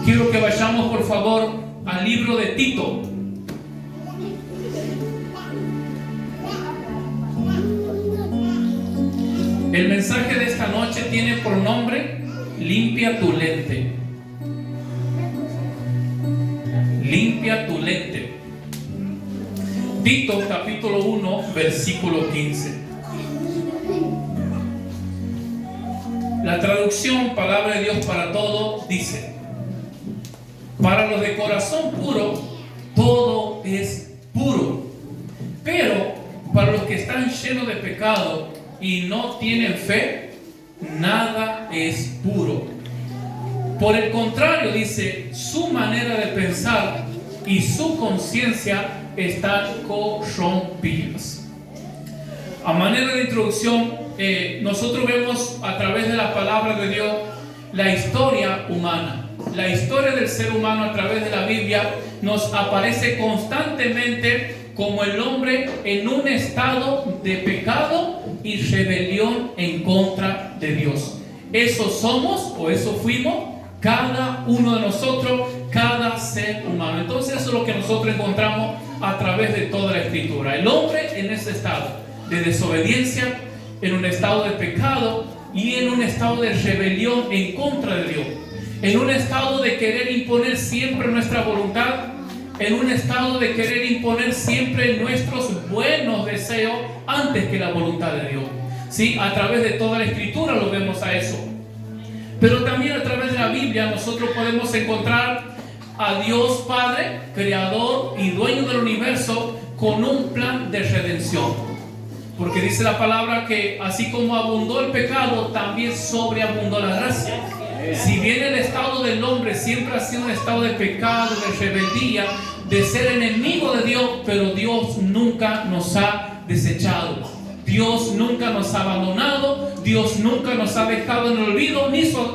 Quiero que vayamos por favor al libro de Tito. El mensaje de esta noche tiene por nombre: limpia tu lente. Limpia tu lente. Tito capítulo 1 versículo 15. La traducción Palabra de Dios para Todos dice: para los de corazón puro, todo es puro. Pero para los que están llenos de pecado y no tienen fe, nada es puro. Por el contrario, dice, su manera de pensar y su conciencia están corrompidas. A manera de introducción, nosotros vemos a través de la palabra de Dios la historia humana. La historia del ser humano a través de la Biblia nos aparece constantemente como el hombre en un estado de pecado y rebelión en contra de Dios. Eso somos o eso fuimos cada uno de nosotros, cada ser humano. Entonces eso es lo que nosotros encontramos a través de toda la Escritura. El hombre en ese estado de desobediencia, en un estado de pecado y en un estado de rebelión en contra de Dios. En un estado de querer imponer siempre nuestra voluntad, en un estado de querer imponer siempre nuestros buenos deseos antes que la voluntad de Dios. ¿Sí? A través de toda la Escritura lo vemos a eso. Pero también a través de la Biblia nosotros podemos encontrar a Dios Padre, Creador y Dueño del universo, con un plan de redención. Porque dice la palabra que así como abundó el pecado, también sobreabundó la gracia. Si bien el estado del hombre siempre ha sido un estado de pecado, de rebeldía, de ser enemigo de Dios, pero Dios nunca nos ha desechado. Dios nunca nos ha abandonado, Dios nunca nos ha dejado en el olvido,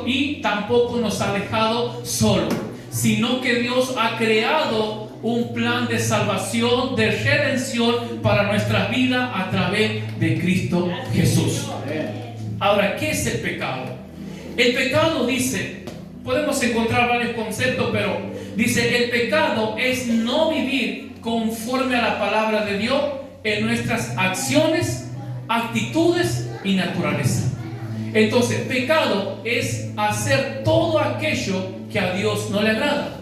y tampoco nos ha dejado solo, sino que Dios ha creado un plan de salvación, de redención para nuestras vidas a través de Cristo Jesús. Ahora, ¿qué es el pecado? El pecado dice, podemos encontrar varios conceptos, pero dice, el pecado es no vivir conforme a la palabra de Dios en nuestras acciones, actitudes y naturaleza. Entonces, pecado es hacer todo aquello que a Dios no le agrada.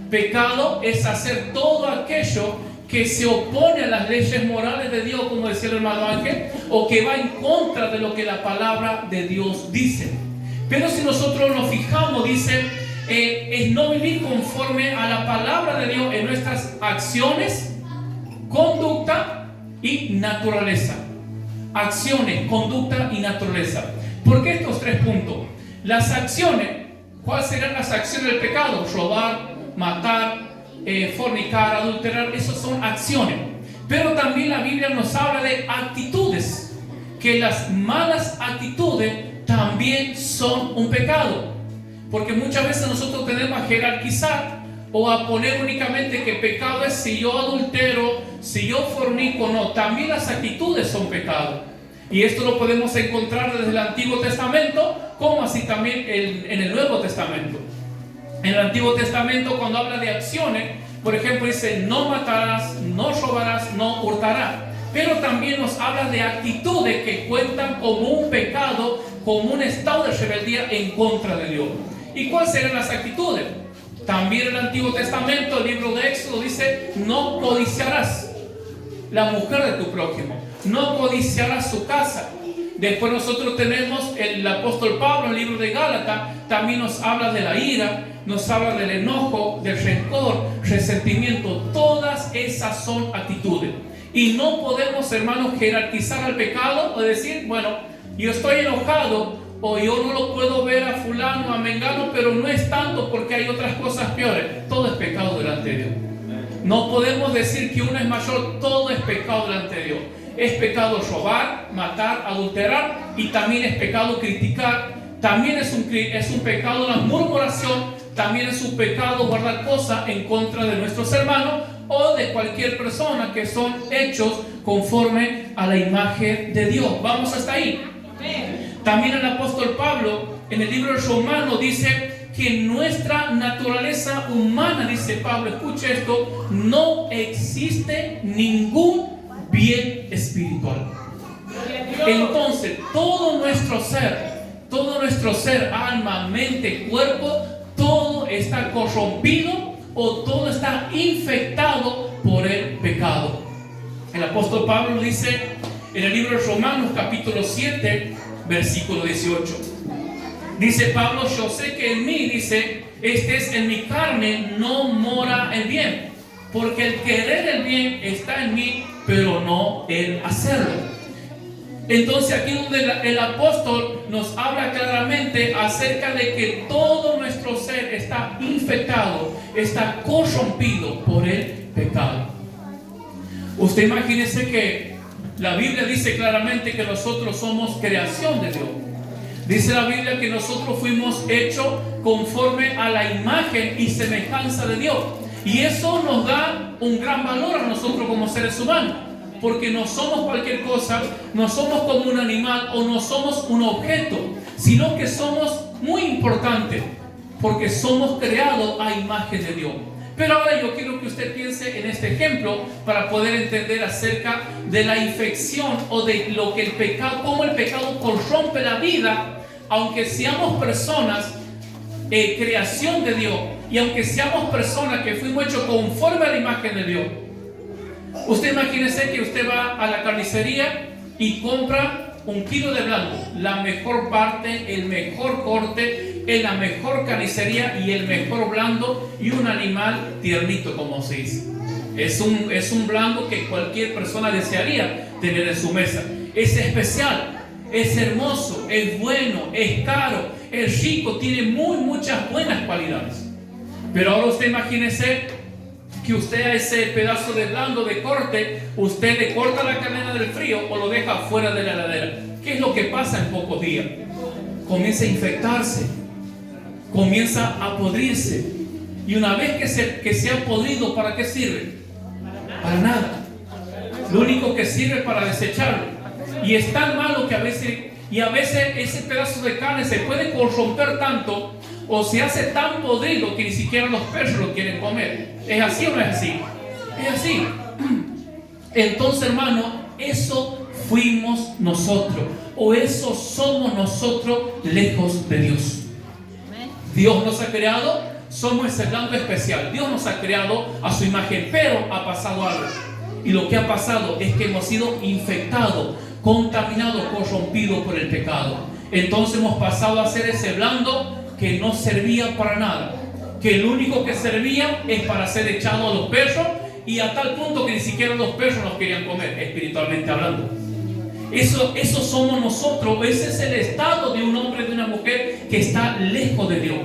Pecado es hacer todo aquello que se opone a las leyes morales de Dios, como decía el hermano Ángel, o que va en contra de lo que la palabra de Dios dice. Pero si nosotros nos fijamos, dice, es no vivir conforme a la palabra de Dios en nuestras acciones, conducta y naturaleza. Acciones, conducta y naturaleza. ¿Por qué estos tres puntos? Las acciones, ¿cuáles serán las acciones del pecado? Robar, matar, fornicar, adulterar, esas son acciones. Pero también la Biblia nos habla de actitudes, que las malas actitudes también son un pecado. Porque muchas veces nosotros tenemos a jerarquizar o a poner únicamente que pecado es si yo adultero, si yo fornico. No, también las actitudes son pecado. Y esto lo podemos encontrar desde el Antiguo Testamento, como así también en el Nuevo Testamento. En el Antiguo Testamento, cuando habla de acciones, por ejemplo, dice no matarás, no robarás, no hurtarás. Pero también nos habla de actitudes que cuentan como un pecado, como un estado de rebeldía en contra de Dios. ¿Y cuáles serán las actitudes? También en el Antiguo Testamento, el libro de Éxodo dice, no codiciarás la mujer de tu prójimo, no codiciarás su casa. Después nosotros tenemos el apóstol Pablo, el libro de Gálatas, también nos habla de la ira, nos habla del enojo, del rencor, resentimiento. Todas esas son actitudes. Y no podemos, hermanos, jerarquizar al pecado o decir, bueno, yo estoy enojado o yo no lo puedo ver a fulano, a mengano, pero no es tanto porque hay otras cosas peores. Todo es pecado delante de Dios. No podemos decir que uno es mayor, todo es pecado delante de Dios. Es pecado robar, matar, adulterar, y también es pecado criticar. También es un pecado la murmuración. También es un pecado guardar cosas en contra de nuestros hermanos o de cualquier persona que son hechos conforme a la imagen de Dios. Vamos hasta ahí. También el apóstol Pablo en el libro de Romanos dice que en nuestra naturaleza humana, dice Pablo, escuche esto, no existe ningún bien espiritual. Entonces, todo nuestro ser, alma, mente, cuerpo, todo está corrompido o todo está infectado por el pecado. El apóstol Pablo dice en el libro de Romanos capítulo 7 versículo 18, dice Pablo: yo sé que en mí, dice, en mi carne no mora el bien, porque el querer el bien está en mí, pero no el hacerlo. Entonces aquí donde el apóstol nos habla claramente acerca de que todo nuestro ser está infectado, está corrompido por el pecado. Usted imagínese que la Biblia dice claramente que nosotros somos creación de Dios. Dice la Biblia que nosotros fuimos hechos conforme a la imagen y semejanza de Dios. Y eso nos da un gran valor a nosotros como seres humanos. Porque no somos cualquier cosa, no somos como un animal o no somos un objeto, sino que somos muy importantes, porque somos creados a imagen de Dios. Pero ahora yo quiero que usted piense en este ejemplo para poder entender acerca de la infección o de lo que el pecado, cómo el pecado corrompe la vida, aunque seamos personas, creación de Dios, y aunque seamos personas que fuimos hechos conforme a la imagen de Dios. Usted imagínese que usted va a la carnicería y compra 1 kilo de blanco, la mejor parte, el mejor corte, en la mejor carnicería y el mejor blando, y un animal tiernito, como se dice. Es un blanco que cualquier persona desearía tener en su mesa. Es especial, es hermoso, es bueno, es caro, es rico, tiene muchas buenas cualidades. Pero ahora usted imagínese que usted a ese pedazo de blando de corte, usted le corta la cadena del frío o lo deja fuera de la heladera. ¿Qué es lo que pasa en pocos días? Comienza a infectarse, comienza a podrirse. Y una vez que se ha podrido, ¿para qué sirve? Para nada. Lo único que sirve es para desecharlo. Y es tan malo que a veces ese pedazo de carne se puede corromper tanto o se hace tan podrido que ni siquiera los perros lo quieren comer. ¿Es así o no es así? Es así. Entonces, hermano, eso fuimos nosotros, o eso somos nosotros lejos de Dios. Dios nos ha creado, somos ese blanco especial. Dios nos ha creado a su imagen, pero ha pasado algo. Y lo que ha pasado es que hemos sido infectados, contaminados, corrompidos por el pecado. Entonces hemos pasado a ser ese blando que no servía para nada, que lo único que servía es para ser echado a los perros, y a tal punto que ni siquiera los perros nos querían comer, espiritualmente hablando. Eso somos nosotros. Ese es el estado de un hombre, de una mujer que está lejos de Dios.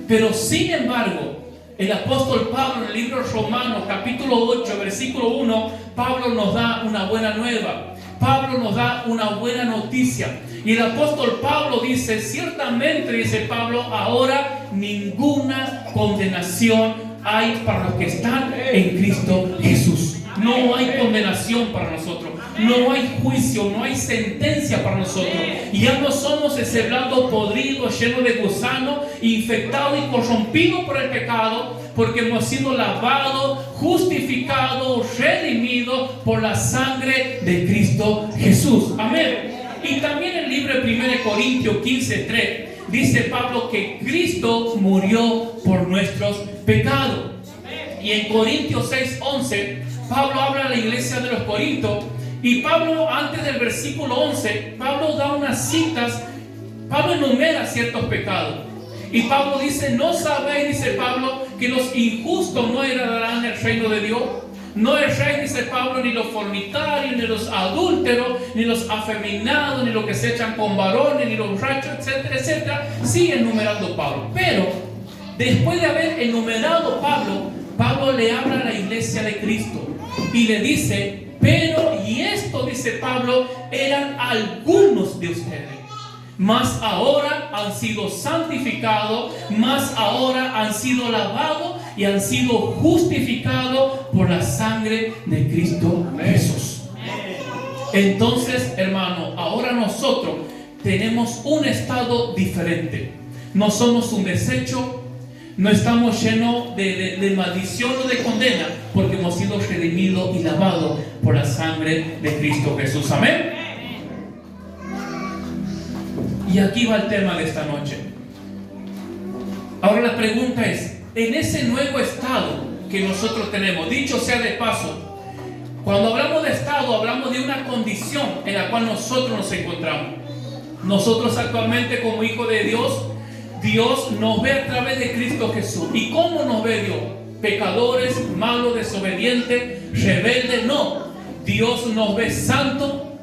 Pero sin embargo, el apóstol Pablo en el libro de Romanos capítulo 8 versículo 1, Pablo nos da una buena nueva. Pablo nos da una buena noticia. Y el apóstol Pablo dice, ciertamente, dice Pablo, ahora ninguna condenación hay para los que están en Cristo Jesús. No hay condenación para nosotros, no hay juicio, no hay sentencia para nosotros. Y ya no somos ese blando podrido, lleno de gusanos, infectado y corrompido por el pecado, porque hemos sido lavados, justificados, redimidos por la sangre de Cristo Jesús. Amén. Y también en el libro de 1 Corintios 15:3 dice Pablo que Cristo murió por nuestros pecados. Y en Corintios 6:11 Pablo habla a la iglesia de los Corintios, y Pablo, antes del versículo 11, Pablo da unas citas. Pablo enumera ciertos pecados. Y Pablo dice, ¿no sabéis, dice Pablo, que los injustos no heredarán el reino de Dios? No erréis, dice Pablo, ni los fornicarios, ni los adúlteros, ni los afeminados, ni los que se echan con varones, ni los borrachos, etcétera, etcétera. Sigue enumerando Pablo. Pero después de haber enumerado Pablo le habla a la iglesia de Cristo y le dice, pero, y esto, dice Pablo, eran algunos de ustedes, mas ahora han sido santificados, mas ahora han sido lavados y han sido justificados por la sangre de Cristo Jesús. Entonces, hermano, ahora nosotros tenemos un estado diferente. No somos un desecho, No estamos llenos de maldición o de condena, porque hemos sido redimidos y lavados por la sangre de Cristo Jesús. Amén. Y aquí va el tema de esta noche. Ahora la pregunta es, en ese nuevo estado que nosotros tenemos, dicho sea de paso, cuando hablamos de estado, hablamos de una condición en la cual nosotros nos encontramos. Nosotros actualmente como hijos de Dios, Dios nos ve a través de Cristo Jesús. ¿Y cómo nos ve Dios? Pecadores, malos, desobedientes, rebeldes. No, Dios nos ve santo,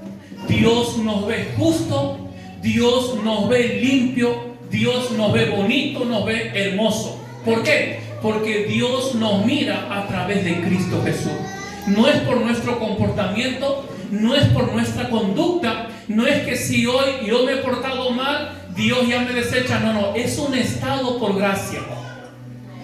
Dios nos ve justo, Dios nos ve limpio, Dios nos ve bonito, nos ve hermoso. ¿Por qué? Porque Dios nos mira a través de Cristo Jesús. No es por nuestro comportamiento, no es por nuestra conducta, no es que si hoy yo me he portado mal, Dios ya me desecha. No, es un estado por gracia.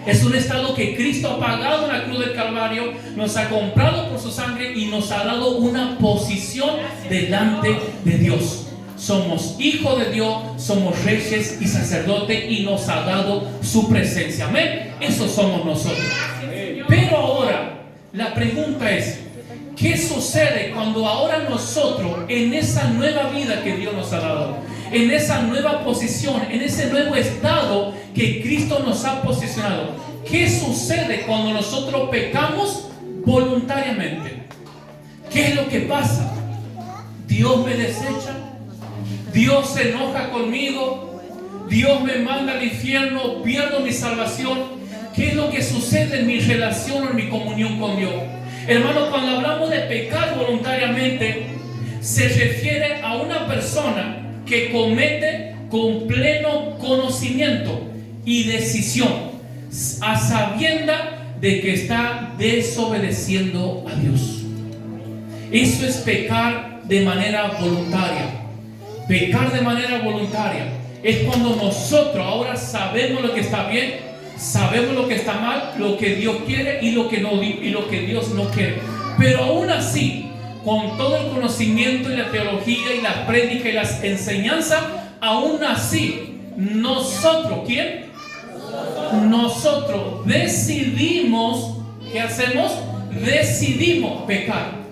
Es un estado que Cristo ha pagado en la cruz del Calvario, nos ha comprado por su sangre y nos ha dado una posición delante de Dios. Somos hijos de Dios, somos reyes y sacerdotes y nos ha dado su presencia. Amén. Eso somos nosotros. Pero ahora la pregunta es, ¿qué sucede cuando ahora nosotros, en esa nueva vida que Dios nos ha dado, en esa nueva posición, en ese nuevo estado que Cristo nos ha posicionado, qué sucede cuando nosotros pecamos voluntariamente? ¿Qué es lo que pasa? ¿Dios me desecha? ¿Dios se enoja conmigo? ¿Dios me manda al infierno? ¿Pierdo mi salvación? ¿Qué es lo que sucede en mi relación o en mi comunión con Dios? Hermano, cuando hablamos de pecar voluntariamente, se refiere a una persona que comete con pleno conocimiento y decisión, a sabienda de que está desobedeciendo a Dios. Eso es pecar de manera voluntaria. Pecar de manera voluntaria es cuando nosotros ahora sabemos lo que está bien, sabemos lo que está mal, lo que Dios quiere y lo que Dios no quiere. Pero aún así, con todo el conocimiento y la teología y la prédica y las enseñanzas, aún así, nosotros, ¿quién? Nosotros decidimos, ¿qué hacemos? Decidimos pecar.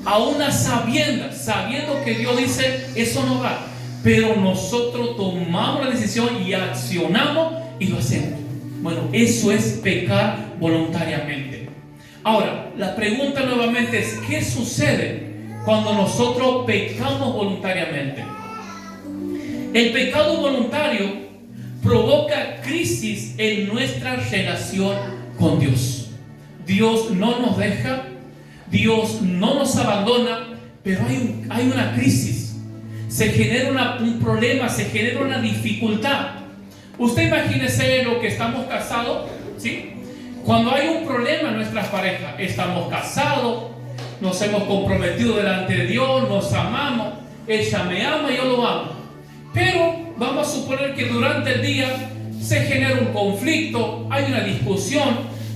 Aún sabiendo que Dios dice, eso no va. Pero nosotros tomamos la decisión y accionamos y lo hacemos. Bueno, eso es pecar voluntariamente. Ahora, la pregunta nuevamente es, ¿qué sucede cuando nosotros pecamos voluntariamente? El pecado voluntario provoca crisis en nuestra relación con Dios. Dios no nos deja, Dios no nos abandona, pero hay una crisis. Se genera un problema, se genera una dificultad. Usted imagínese lo que estamos casados, ¿sí? Cuando hay un problema en nuestras parejas, estamos casados, nos hemos comprometido delante de Dios, nos amamos, ella me ama y yo lo amo. Pero vamos a suponer que durante el día se genera un conflicto, hay una discusión,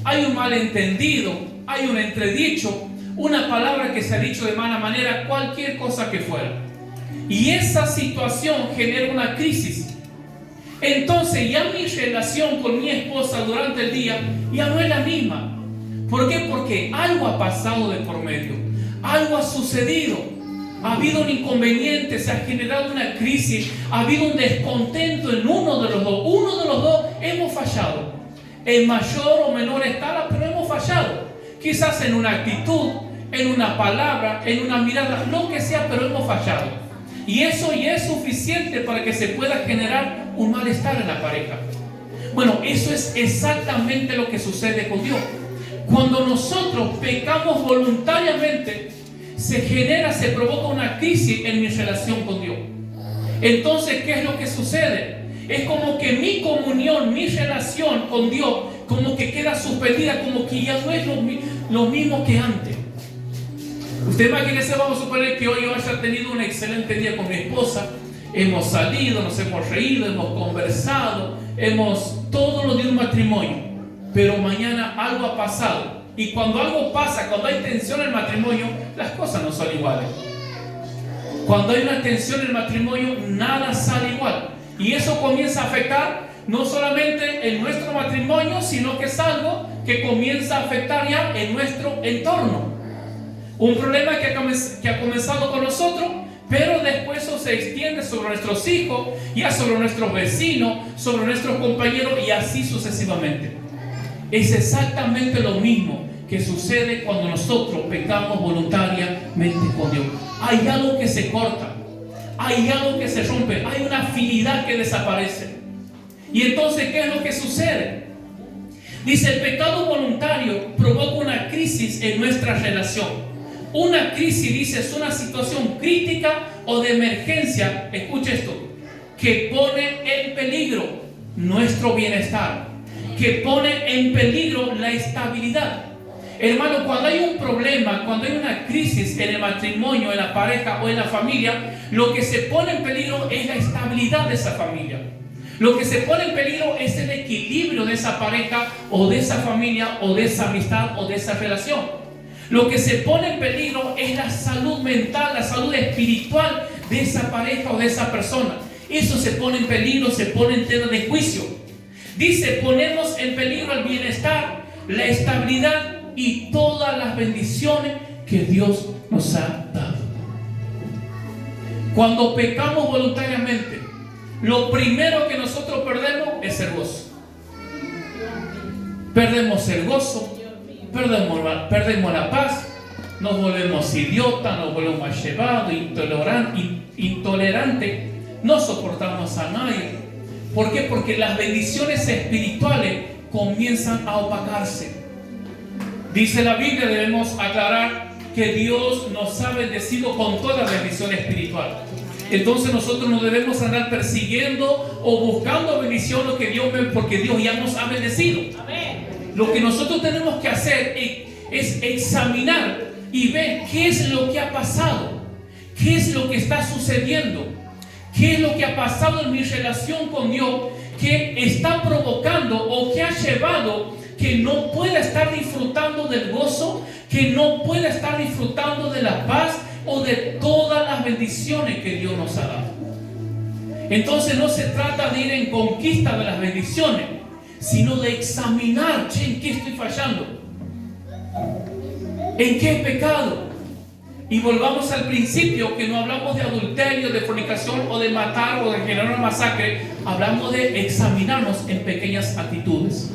hay un malentendido, hay un entredicho, una palabra que se ha dicho de mala manera, cualquier cosa que fuera. Y esa situación genera una crisis. Entonces ya mi relación con mi esposa durante el día ya no es la misma. ¿Por qué? Porque algo ha pasado de por medio, algo ha sucedido, ha habido un inconveniente, se ha generado una crisis, ha habido un descontento en uno de los dos. Uno de los dos hemos fallado, en mayor o menor escala, pero hemos fallado. Quizás en una actitud, en una palabra, en una mirada, lo que sea, pero hemos fallado. Y eso ya es suficiente para que se pueda generar un malestar en la pareja. Bueno, eso es exactamente lo que sucede con Dios. Cuando nosotros pecamos voluntariamente, se provoca una crisis en mi relación con Dios. Entonces, ¿qué es lo que sucede? Es como que mi comunión, mi relación con Dios, como que queda suspendida, como que ya no es lo mismo que antes. Usted imagínese, vamos a suponer que hoy yo haya tenido un excelente día con mi esposa, hemos salido, nos hemos reído, hemos conversado, todo lo de un matrimonio, pero mañana algo ha pasado. Y cuando algo pasa, cuando hay tensión en el matrimonio, las cosas no son iguales. Cuando hay una tensión en el matrimonio, nada sale igual. Y eso comienza a afectar no solamente en nuestro matrimonio, sino que es algo que comienza a afectar ya en nuestro entorno. Un problema que ha comenzado con nosotros, pero después eso se extiende sobre nuestros hijos, ya sobre nuestros vecinos, sobre nuestros compañeros y así sucesivamente. Es exactamente lo mismo que sucede cuando nosotros pecamos voluntariamente con Dios. Hay algo que se corta, hay algo que se rompe, hay una afinidad que desaparece. Y entonces, ¿qué es lo que sucede? Dice, el pecado voluntario provoca una crisis en nuestra relación. Una crisis, dice, es una situación crítica o de emergencia, escuche esto, que pone en peligro nuestro bienestar, que pone en peligro la estabilidad. Hermano, cuando hay un problema, cuando hay una crisis en el matrimonio, en la pareja o en la familia, lo que se pone en peligro es la estabilidad de esa familia. Lo que se pone en peligro es el equilibrio de esa pareja o de esa familia o de esa amistad o de esa relación. Lo que se pone en peligro es la salud mental, la salud espiritual de esa pareja o de esa persona. Eso se pone en peligro, se pone en tela de juicio. Dice, ponemos en peligro el bienestar, la estabilidad y todas las bendiciones que Dios nos ha dado. Cuando pecamos voluntariamente, lo primero que nosotros perdemos es el gozo. Perdemos el gozo, perdemos la paz, nos volvemos idiotas, nos volvemos llevados, intolerantes, no soportamos a nadie. ¿Por qué? Porque las bendiciones espirituales comienzan a opacarse. Dice la Biblia, debemos aclarar que Dios nos ha bendecido con toda bendición espiritual. Entonces nosotros no debemos andar persiguiendo o buscando bendiciones porque Dios ya nos ha bendecido. Lo que nosotros tenemos que hacer es examinar y ver qué es lo que ha pasado, qué es lo que está sucediendo, qué es lo que ha pasado en mi relación con Dios, que está provocando o que ha llevado que no pueda estar disfrutando del gozo, que no pueda estar disfrutando de la paz o de todas las bendiciones que Dios nos ha dado. Entonces no se trata de ir en conquista de las bendiciones, sino de examinar, ¿en qué estoy fallando? ¿En qué he pecado? Y volvamos al principio, que no hablamos de adulterio, de fornicación o de matar o de generar una masacre. Hablamos de examinarnos en pequeñas actitudes.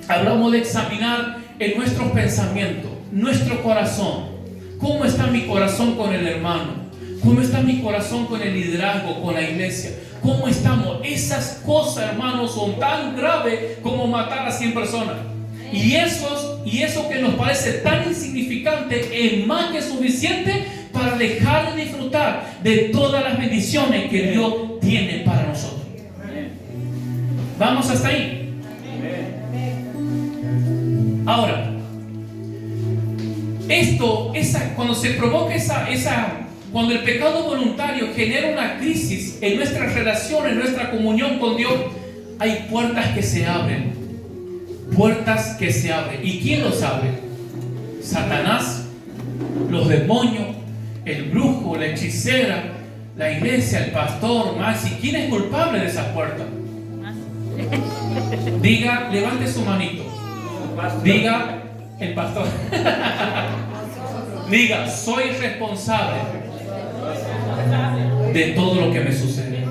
Hablamos de examinar en nuestros pensamientos, nuestro corazón. ¿Cómo está mi corazón con el hermano? ¿Cómo está mi corazón con el liderazgo, con la iglesia? ¿Cómo estamos? Esas cosas, hermanos, son tan graves como matar a 100 personas. Y eso que nos parece tan insignificante es más que suficiente para dejar de disfrutar de todas las bendiciones que Dios tiene para nosotros. Vamos hasta ahí. Ahora, cuando se provoca cuando el pecado voluntario genera una crisis en nuestra relación, en nuestra comunión con Dios, hay puertas que se abren. Puertas que se abren. ¿Y quién los abre? Satanás, los demonios, el brujo, la hechicera, la iglesia, el pastor, más. ¿Y quién es culpable de esa puerta? Diga, levante su manito. Diga, el pastor. Diga, soy responsable de todo lo que me sucede.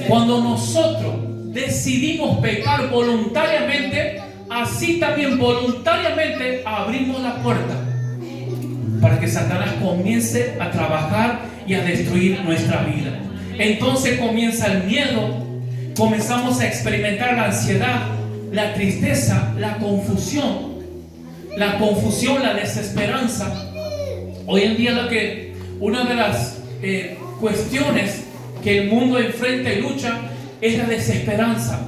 Cuando nosotros decidimos pecar voluntariamente, así también voluntariamente abrimos la puerta para que Satanás comience a trabajar y a destruir nuestra vida. Entonces comienza el miedo, comenzamos a experimentar la ansiedad, la tristeza, la confusión, la desesperanza. Hoy en día una de las cuestiones que el mundo enfrenta y lucha es la desesperanza.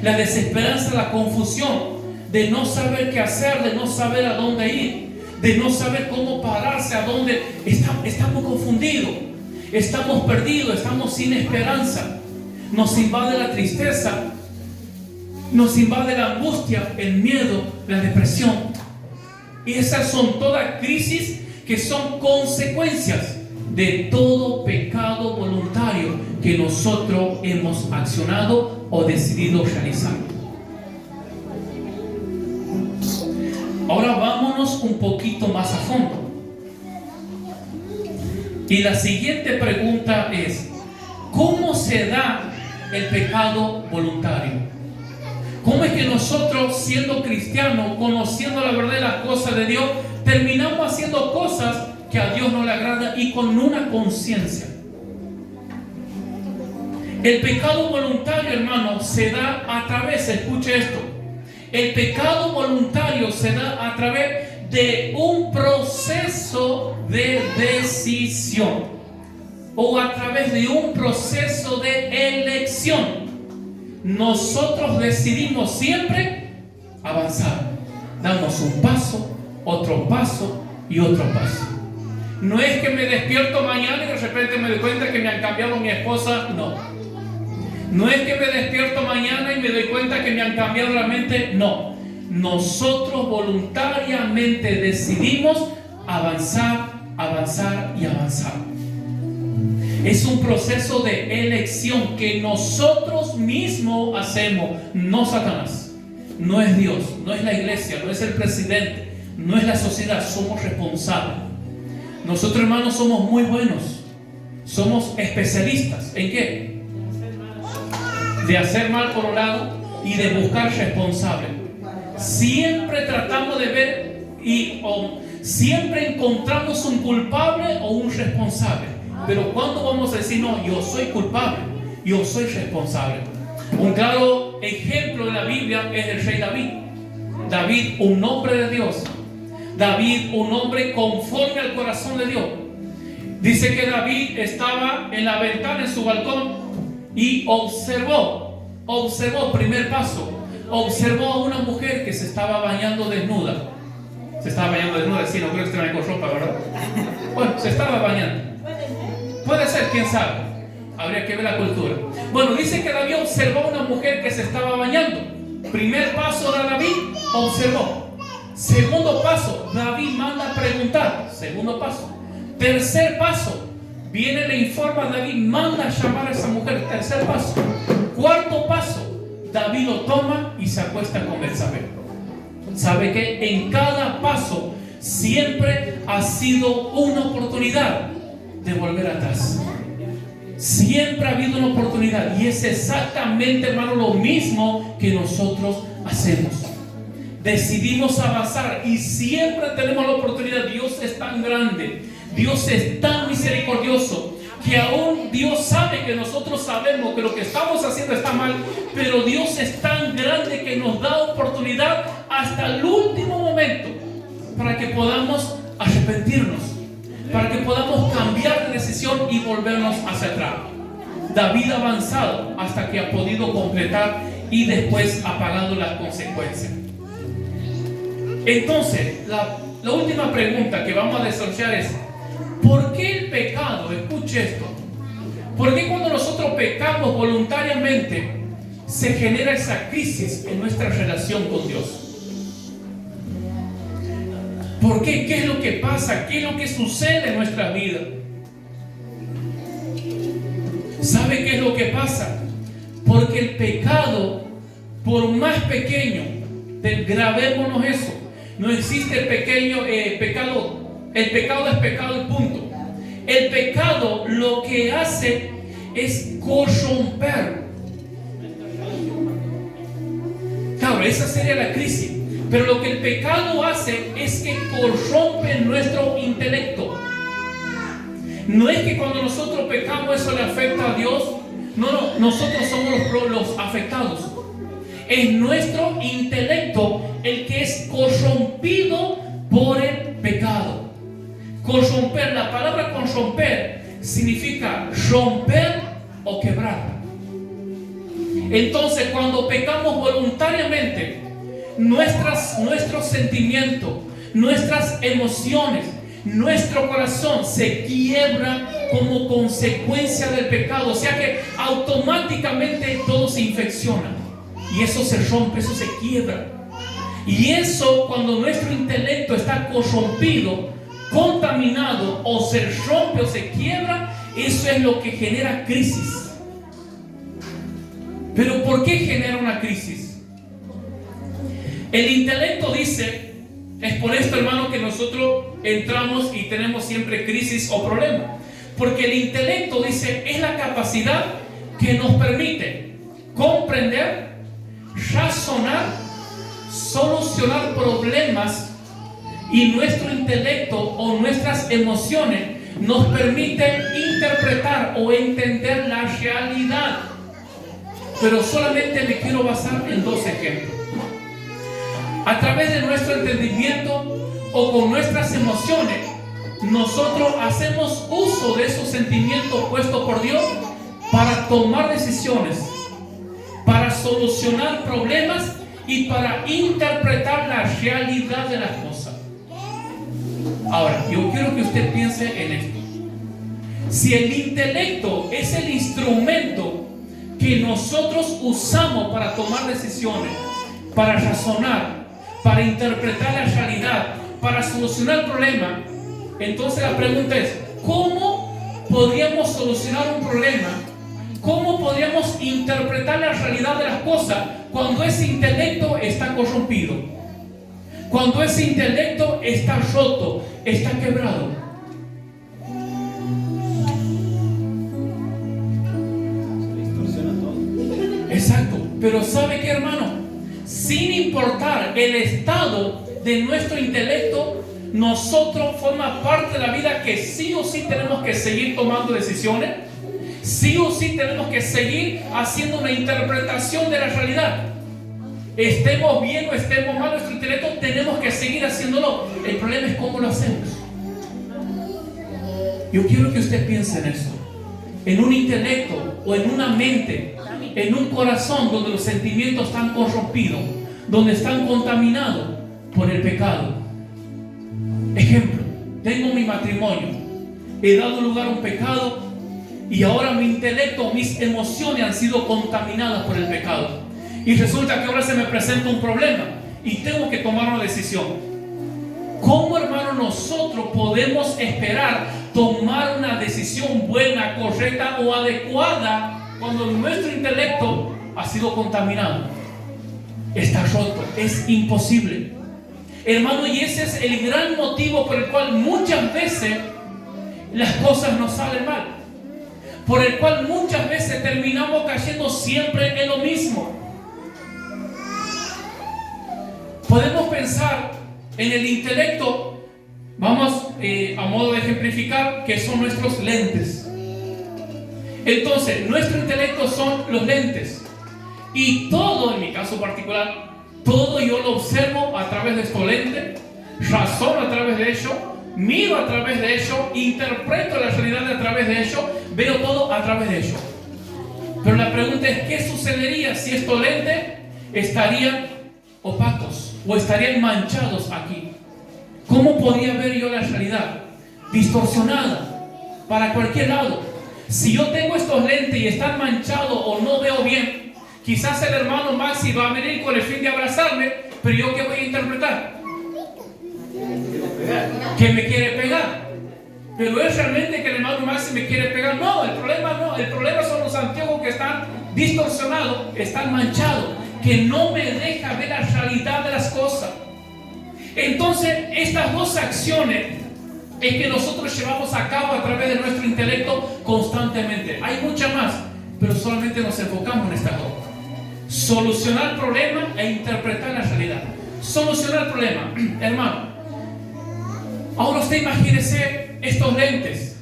La desesperanza, la confusión de no saber qué hacer, de no saber a dónde ir, de no saber cómo pararse, a dónde. Estamos confundidos, estamos perdidos, estamos sin esperanza. Nos invade la tristeza, nos invade la angustia, el miedo, la depresión. Y esas son todas crisis que son consecuencias de todo pecado voluntario que nosotros hemos accionado o decidido realizar. Ahora vámonos un poquito más a fondo. Y la siguiente pregunta es: ¿cómo se da el pecado voluntario? ¿Cómo es que nosotros, siendo cristianos, conociendo la verdad de las cosas de Dios, terminamos haciendo cosas que a Dios no le agrada y con una conciencia? El pecado voluntario, hermano, se da a través, escuche esto, el pecado voluntario se da a través de un proceso de decisión o a través de un proceso de elección. Nosotros decidimos siempre avanzar. Damos un paso, otro paso y otro paso. No es que me despierto mañana y de repente me doy cuenta que me han cambiado mi esposa, no. No es que me despierto mañana y me doy cuenta que me han cambiado la mente, no. Nosotros voluntariamente decidimos avanzar, avanzar y avanzar. Es un proceso de elección que nosotros mismos hacemos, no Satanás, no es Dios, no es la iglesia, no es el presidente, no es la sociedad, somos responsables. Nosotros, hermanos, somos muy buenos, somos especialistas. ¿En qué? De hacer mal por un lado y de buscar responsables. Siempre tratamos de ver siempre encontramos un culpable o un responsable. Pero ¿cuándo vamos a decir, no, yo soy culpable, yo soy responsable? Un claro ejemplo de la Biblia es el rey David. David, un hombre de Dios. David, un hombre conforme al corazón de Dios. Dice que David estaba en la ventana, en su balcón, y observó, primer paso, observó a una mujer que se estaba bañando desnuda. Se estaba bañando desnuda, sí, no creo que esté con ropa, ¿verdad? Bueno, se estaba bañando. Puede ser, quién sabe. Habría que ver la cultura. Bueno, dice que David observó a una mujer que se estaba bañando. Primer paso de David, observó. Segundo paso, David manda a preguntar. Segundo paso. Tercer paso, viene, le informa a David, manda a llamar a esa mujer. Tercer paso. Cuarto paso, David lo toma y se acuesta con Betsabé. ¿Sabe qué? En cada paso siempre ha sido una oportunidad de volver atrás. Siempre ha habido una oportunidad, y es exactamente, hermano, lo mismo que nosotros hacemos. Decidimos avanzar y siempre tenemos la oportunidad. Dios es tan grande, Dios es tan misericordioso, que aún Dios sabe que nosotros sabemos que lo que estamos haciendo está mal, pero Dios es tan grande que nos da oportunidad hasta el último momento para que podamos arrepentirnos, para que podamos cambiar de decisión y volvernos hacia atrás. David ha avanzado hasta que ha podido completar y después ha pagado las consecuencias. Entonces, la última pregunta que vamos a desarrollar es: ¿por qué el pecado? Escuche esto. ¿Por qué cuando nosotros pecamos voluntariamente se genera esa crisis en nuestra relación con Dios? ¿Por qué? ¿Qué es lo que pasa? ¿Qué es lo que sucede en nuestra vida? ¿Sabe qué es lo que pasa? Porque el pecado, por más pequeño, grabémonos eso, no existe el pecado. El pecado es pecado y punto. El pecado lo que hace es corromper. Claro, esa sería la crisis. Pero lo que el pecado hace es que corrompe nuestro intelecto. No es que cuando nosotros pecamos eso le afecta a Dios. No, nosotros somos los afectados. Es nuestro intelecto el que es corrompido por el pecado. Corromper, la palabra corromper significa romper o quebrar. Entonces, cuando pecamos voluntariamente, nuestros sentimientos, nuestras emociones, nuestro corazón se quiebra como consecuencia del pecado. O sea que automáticamente todo se infecciona y eso se rompe, eso se quiebra. Y eso, cuando nuestro intelecto está corrompido, contaminado, o se rompe o se quiebra, eso es lo que genera crisis. Pero ¿por qué genera una crisis? El intelecto dice, es por esto, hermano, que nosotros entramos y tenemos siempre crisis o problemas. Porque el intelecto dice, es la capacidad que nos permite comprender, razonar, solucionar problemas, y nuestro intelecto o nuestras emociones nos permiten interpretar o entender la realidad. Pero solamente me quiero basar en dos ejemplos. A través de nuestro entendimiento o con nuestras emociones, nosotros hacemos uso de esos sentimientos puestos por Dios para tomar decisiones, para solucionar problemas y para interpretar la realidad de las cosas. Ahora, yo quiero que usted piense en esto. Si el intelecto es el instrumento que nosotros usamos para tomar decisiones, para razonar, para interpretar la realidad, para solucionar problemas, entonces la pregunta es, ¿cómo podríamos solucionar un problema? ¿Cómo podríamos interpretar la realidad de las cosas cuando ese intelecto está corrompido? Cuando ese intelecto está roto, está quebrado. Exacto. Pero ¿sabe qué, hermano? Sin importar el estado de nuestro intelecto, nosotros forma parte de la vida que sí o sí tenemos que seguir tomando decisiones. Sí o sí tenemos que seguir haciendo una interpretación de la realidad. Estemos bien o estemos mal, nuestro intelecto tenemos que seguir haciéndolo. El problema es cómo lo hacemos. Yo quiero que usted piense en eso. En un intelecto o en una mente, en un corazón donde los sentimientos están corrompidos, donde están contaminados por el pecado. Ejemplo, tengo mi matrimonio, he dado lugar a un pecado y ahora mi intelecto, mis emociones han sido contaminadas por el pecado. Y resulta que ahora se me presenta un problema y tengo que tomar una decisión. ¿Cómo, hermano, nosotros podemos esperar tomar una decisión buena, correcta o adecuada cuando nuestro intelecto ha sido contaminado? Está roto, es imposible. Hermano, y ese es el gran motivo por el cual muchas veces las cosas nos salen mal. Por el cual muchas veces terminamos cayendo siempre en lo mismo. Podemos pensar en el intelecto, vamos a modo de ejemplificar, que son nuestros lentes. Entonces, nuestro intelecto son los lentes. Y todo, en mi caso particular, todo yo lo observo a través de estos lentes, razono a través de ello, miro a través de ello, interpreto la realidad a través de ello, veo todo a través de ello. Pero la pregunta es, ¿qué sucedería si estos lentes estarían opacos o estarían manchados aquí? ¿Cómo podría ver yo la realidad? Distorsionada para cualquier lado. Si yo tengo estos lentes y están manchados o no veo bien, quizás el hermano Maxi va a venir con el fin de abrazarme, pero yo ¿qué voy a interpretar? Que me quiere pegar. Pero es realmente que el hermano Maxi me quiere pegar. No, el problema son los anteojos que están distorsionados, están manchados, que no me deja ver la realidad de las cosas. Entonces, estas dos acciones es que nosotros llevamos a cabo a través de nuestro intelecto constantemente. Hay muchas más, pero solamente nos enfocamos en esta cosa. Solucionar problemas e interpretar la realidad. Solucionar el problema, hermano. Ahora usted imagínese estos lentes.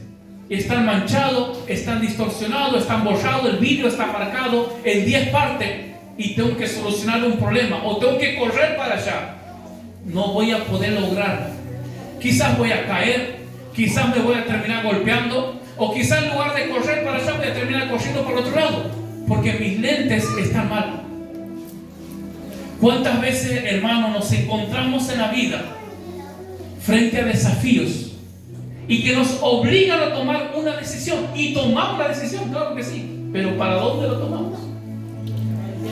Están manchados, están distorsionados, están borrados, el vidrio está marcado en 10 partes y tengo que solucionar un problema o tengo que correr para allá. No voy a poder lograr. Quizás voy a caer, quizás me voy a terminar golpeando o quizás en lugar de correr para allá voy a terminar corriendo por otro lado porque mis lentes están mal. ¿Cuántas veces, hermanos, nos encontramos en la vida frente a desafíos y que nos obligan a tomar una decisión? Y tomamos la decisión, claro que sí, pero ¿para dónde lo tomamos?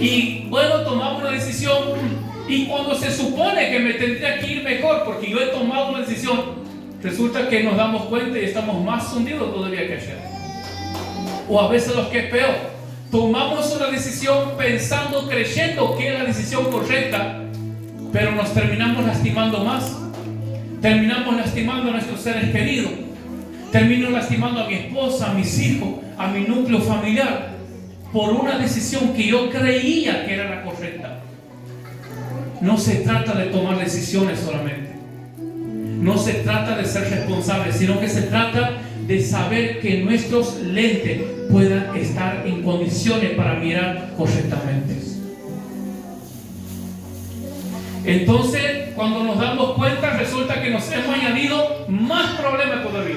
Y bueno, tomamos una decisión y cuando se supone que me tendría que ir mejor porque yo he tomado una decisión, resulta que nos damos cuenta y estamos más hundidos todavía que ayer. O a veces lo que es peor, tomamos una decisión pensando, creyendo que es la decisión correcta, pero nos terminamos lastimando más. Terminamos lastimando a nuestros seres queridos. Termino lastimando a mi esposa, a mis hijos, a mi núcleo familiar, por una decisión que yo creía que era la correcta. No se trata de tomar decisiones solamente. No se trata de ser responsables, sino que se trata de saber que nuestros lentes puedan estar en condiciones para mirar correctamente. Entonces, cuando nos damos cuenta, resulta que nos hemos añadido más problemas todavía.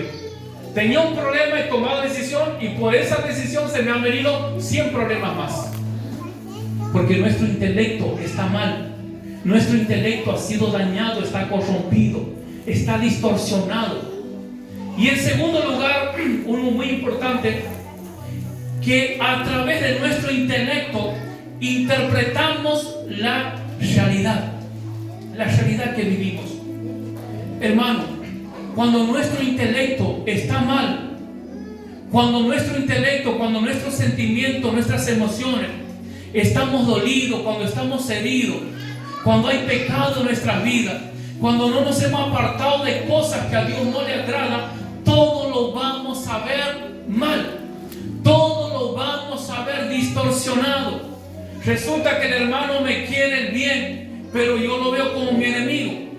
Tenía un problema, he tomado decisión y por esa decisión se me han venido 100 problemas más. Porque nuestro intelecto está mal. Nuestro intelecto ha sido dañado, está corrompido, está distorsionado. Y en segundo lugar, uno muy importante, que a través de nuestro intelecto interpretamos la realidad que vivimos. Hermano, cuando nuestro intelecto está mal, cuando nuestros sentimientos, nuestras emociones, estamos dolidos, cuando estamos heridos, cuando hay pecado en nuestras vidas, cuando no nos hemos apartado de cosas que a Dios no le agradan, todo lo vamos a ver mal, todo lo vamos a ver distorsionado. Resulta que el hermano me quiere bien, pero yo lo veo como mi enemigo.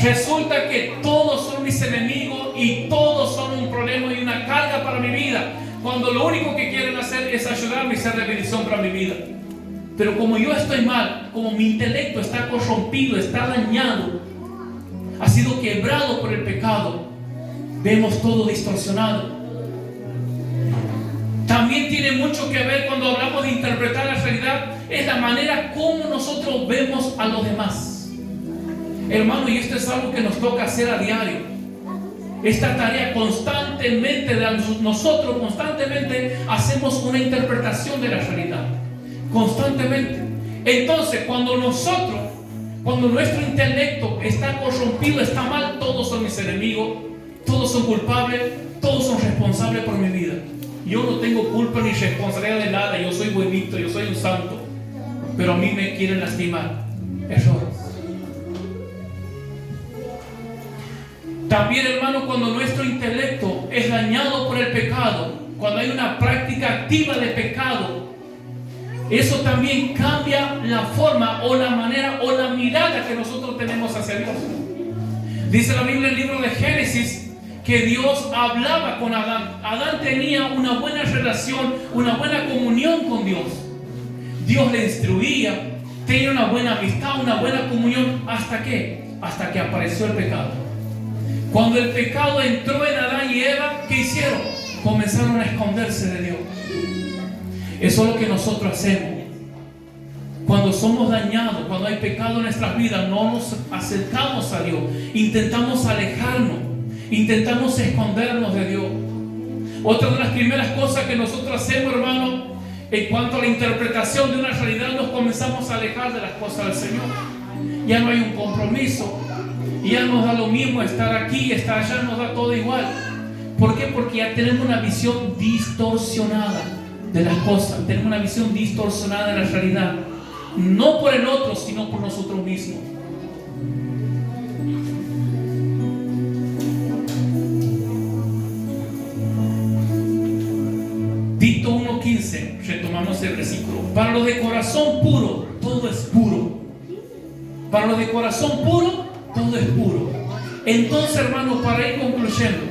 Resulta que todos son mis enemigos y todos son un problema y una carga para mi vida, cuando lo único que quieren hacer es ayudarme y ser de bendición para mi vida. Pero como yo estoy mal, como mi intelecto está corrompido, está dañado, ha sido quebrado por el pecado, vemos todo distorsionado. También tiene mucho que ver cuando hablamos de interpretar la realidad, es la manera como nosotros vemos a los demás. Hermano, y esto es algo que nos toca hacer a diario. Esta tarea constantemente, nosotros constantemente hacemos una interpretación de la realidad. Constantemente. Entonces, cuando nuestro intelecto está corrompido, está mal, todos son mis enemigos, todos son culpables, todos son responsables por mi vida. Yo no tengo culpa ni responsabilidad de nada, yo soy buenito, yo soy un santo, pero a mí me quieren lastimar. Error. También, hermano, cuando nuestro intelecto es dañado por el pecado, cuando hay una práctica activa de pecado, eso también cambia la forma o la manera o la mirada que nosotros tenemos hacia Dios. Dice la Biblia en el libro de Génesis que Dios hablaba con Adán. Adán tenía una buena relación, una buena comunión con Dios. Dios le instruía, tenía una buena amistad, una buena comunión. ¿Hasta qué? Hasta que apareció el pecado. Cuando el pecado entró en Adán y Eva, ¿qué hicieron? Comenzaron a esconderse de Dios. Eso es lo que nosotros hacemos. Cuando somos dañados, cuando hay pecado en nuestras vidas, no nos acercamos a Dios. Intentamos alejarnos, intentamos escondernos de Dios. Otra de las primeras cosas que nosotros hacemos, hermano, en cuanto a la interpretación de una realidad, nos comenzamos a alejar de las cosas del Señor. Ya no hay un compromiso, ya nos da lo mismo estar aquí, estar allá, nos da todo igual. ¿Por qué? Porque ya tenemos una visión distorsionada de las cosas, tenemos una visión distorsionada de la realidad, no por el otro, sino por nosotros mismos. Tito 1:15, retomamos el versículo. Para los de corazón puro, todo es puro. Para los de corazón puro, todo es puro. Entonces, hermanos, para ir concluyendo,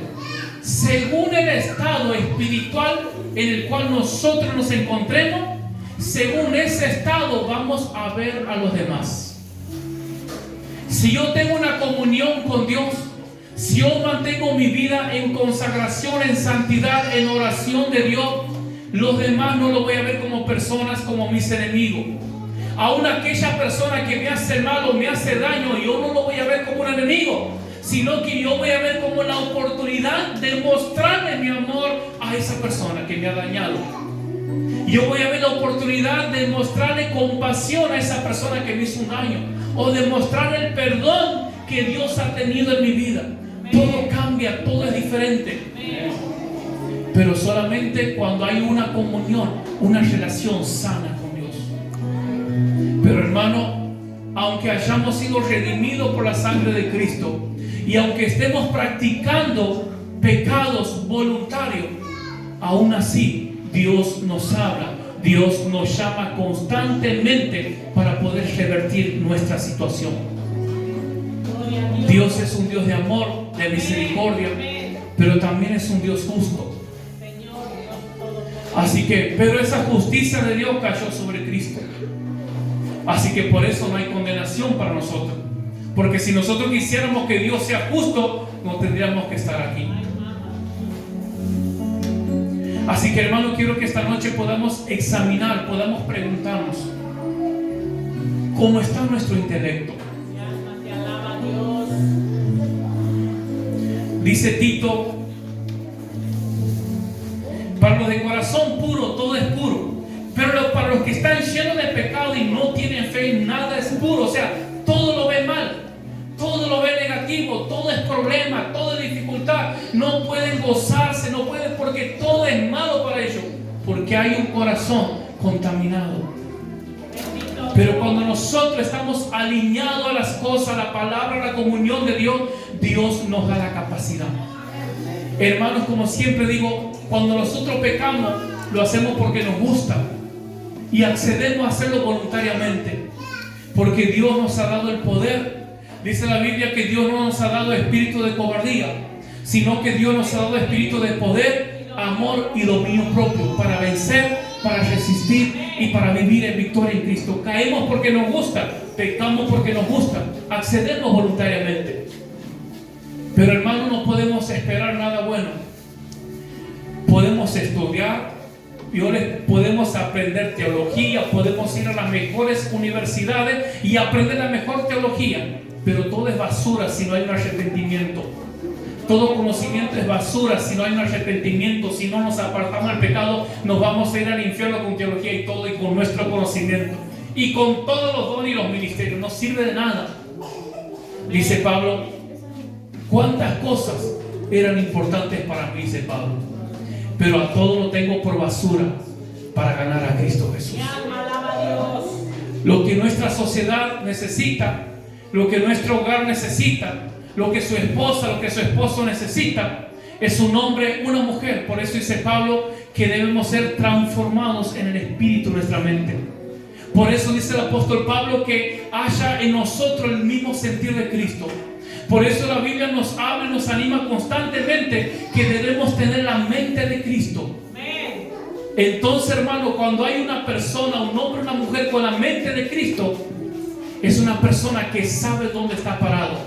según el estado espiritual en el cual nosotros nos encontremos, según ese estado vamos a ver a los demás. Si yo tengo una comunión con Dios, si yo mantengo mi vida en consagración, en santidad, en oración de Dios, los demás no los voy a ver como personas, como mis enemigos. Aún aquella persona que me hace mal o me hace daño, yo no lo voy a ver como un enemigo, sino que yo voy a ver como la oportunidad de mostrarle mi amor a esa persona que me ha dañado. Yo voy a ver la oportunidad de mostrarle compasión a esa persona que me hizo un daño, o de mostrarle el perdón que Dios ha tenido en mi vida. Todo cambia, todo es diferente. pero solamente cuando hay una comunión, una relación sana con Dios. Pero hermano, aunque hayamos sido redimidos por la sangre de Cristo y aunque estemos practicando pecados voluntarios, aún así Dios nos habla, Dios nos llama constantemente para poder revertir nuestra situación. Dios es un Dios de amor, de misericordia, pero también es un Dios justo. Así que, pero esa justicia de Dios cayó sobre Cristo. Así que por eso no hay condenación para nosotros. Porque si nosotros quisiéramos que Dios sea justo, no tendríamos que estar aquí. Así que hermano, quiero que esta noche podamos examinar, podamos preguntarnos ¿cómo está nuestro intelecto? Dice Tito, para los de corazón puro, todo es puro. Pero para los que están llenos de pecado y no tienen fe, nada es puro. O sea, todo lo ve mal, todo lo ve negativo, todo es problema, todo es dificultad. No pueden gozarse, no pueden, porque todo es malo para ellos, porque hay un corazón contaminado. Pero cuando nosotros estamos alineados a las cosas, a la palabra, a la comunión de Dios, Dios nos da la capacidad. Hermanos, como siempre digo, cuando nosotros pecamos, lo hacemos porque nos gusta y accedemos a hacerlo voluntariamente, porque Dios nos ha dado el poder. Dice la Biblia que Dios no nos ha dado espíritu de cobardía, sino que Dios nos ha dado espíritu de poder, amor y dominio propio, para vencer, para resistir y para vivir en victoria en Cristo. Caemos porque nos gusta, pecamos porque nos gusta, accedemos voluntariamente. Pero hermano, no podemos esperar nada bueno. Podemos estudiar, podemos aprender teología, podemos ir a las mejores universidades y aprender la mejor teología, pero todo es basura si no hay un arrepentimiento. Todo conocimiento es basura si no hay un arrepentimiento. Si no nos apartamos del pecado, nos vamos a ir al infierno con teología y todo, y con nuestro conocimiento y con todos los dones y los ministerios. No sirve de nada. Dice Pablo, cuántas cosas eran importantes para mí, dice Pablo, pero a todo lo tengo por basura para ganar a Cristo Jesús. Lo que nuestra sociedad necesita, lo que nuestro hogar necesita, lo que su esposa, lo que su esposo necesita, es un hombre, una mujer. Por eso dice Pablo que debemos ser transformados en el espíritu de nuestra mente. Por eso dice el apóstol Pablo que haya en nosotros el mismo sentir de Cristo. Por eso la Biblia nos habla y nos anima constantemente que debemos tener la mente de Cristo. Entonces, hermano, cuando hay una persona, un hombre, una mujer con la mente de Cristo, es una persona que sabe dónde está parado,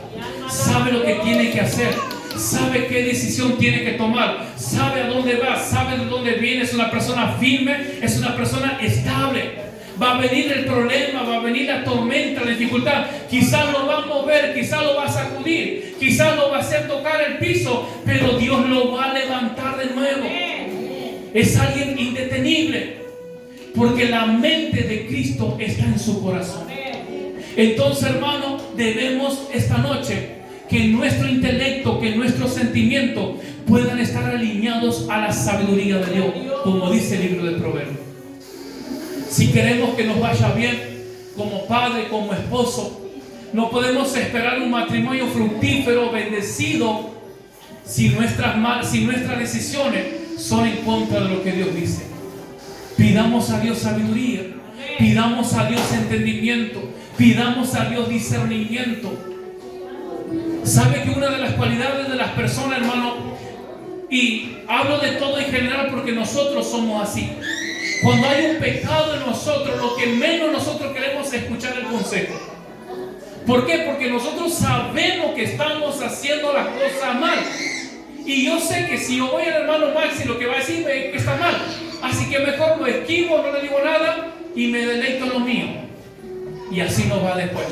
sabe lo que tiene que hacer, sabe qué decisión tiene que tomar, sabe a dónde va, sabe de dónde viene. Es una persona firme, es una persona estable. Va a venir el problema, va a venir la tormenta, la dificultad. Quizás lo va a mover, quizás lo va a sacudir, quizás lo va a hacer tocar el piso, pero Dios lo va a levantar de nuevo. Es alguien indetenible, porque la mente de Cristo está en su corazón. Entonces, hermano, debemos esta noche que nuestro intelecto, que nuestros sentimientos puedan estar alineados a la sabiduría de Dios, como dice el libro de Proverbios. Si queremos que nos vaya bien como padre, como esposo, no podemos esperar un matrimonio fructífero, bendecido, si nuestras decisiones son en contra de lo que Dios dice. Pidamos a Dios sabiduría, pidamos a Dios entendimiento, pidamos a Dios discernimiento. ¿Sabe que una de las cualidades de las personas, hermano, y hablo de todo en general porque nosotros somos así, cuando hay un pecado en nosotros, lo que menos nosotros queremos es escuchar el consejo? ¿Por qué? Porque nosotros sabemos que estamos haciendo las cosas mal. Y yo sé que si yo voy al hermano Maxi, lo que va a decir es que está mal. Así que mejor lo esquivo, no le digo nada y me deleito en lo mío. Y así nos va después.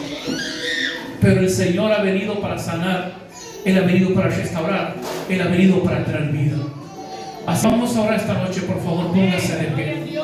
Pero el Señor ha venido para sanar, Él ha venido para restaurar, Él ha venido para traer vida. Así vamos a orar esta noche, por favor, póngase de pie.